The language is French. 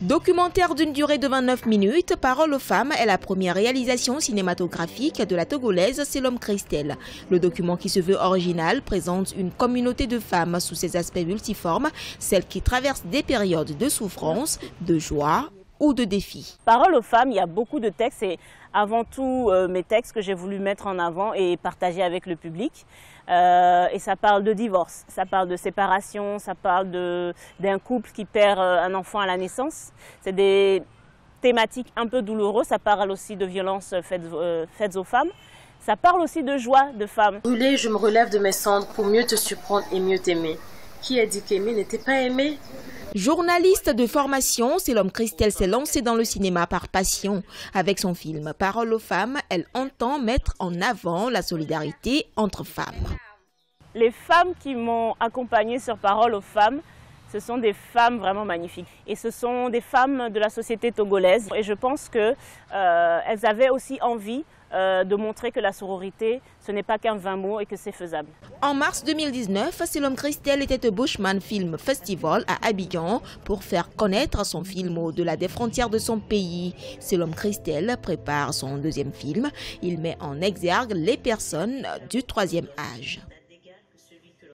Documentaire d'une durée de 29 minutes, Parole aux femmes est la première réalisation cinématographique de la Togolaise Selom Christelle. Le document qui se veut original présente une communauté de femmes sous ses aspects multiformes, celles qui traversent des périodes de souffrance, de joie ou de défis. Parole aux femmes, il y a beaucoup de textes et avant tout mes textes que j'ai voulu mettre en avant et partager avec le public. Et ça parle de divorce, ça parle de séparation, ça parle d'un couple qui perd un enfant à la naissance. C'est des thématiques un peu douloureuses, ça parle aussi de violences faites aux femmes. Ça parle aussi de joie de femmes. Brûlée, je me relève de mes cendres pour mieux te surprendre et mieux t'aimer. Qui a dit qu'aimer n'était pas aimer? Journaliste de formation, Selom Christelle s'est lancée dans le cinéma par passion. Avec son film Parole aux femmes, elle entend mettre en avant la solidarité entre femmes. Les femmes qui m'ont accompagnée sur Parole aux femmes, ce sont des femmes vraiment magnifiques. Et ce sont des femmes de la société togolaise. Et je pense qu'elles avaient aussi envie de montrer que la sororité, ce n'est pas qu'un vain mot et que c'est faisable. En mars 2019, Selom Christelle était au Bushman Film Festival à Abidjan pour faire connaître son film au-delà des frontières de son pays. Selom Christelle prépare son deuxième film. Il met en exergue les personnes du troisième âge.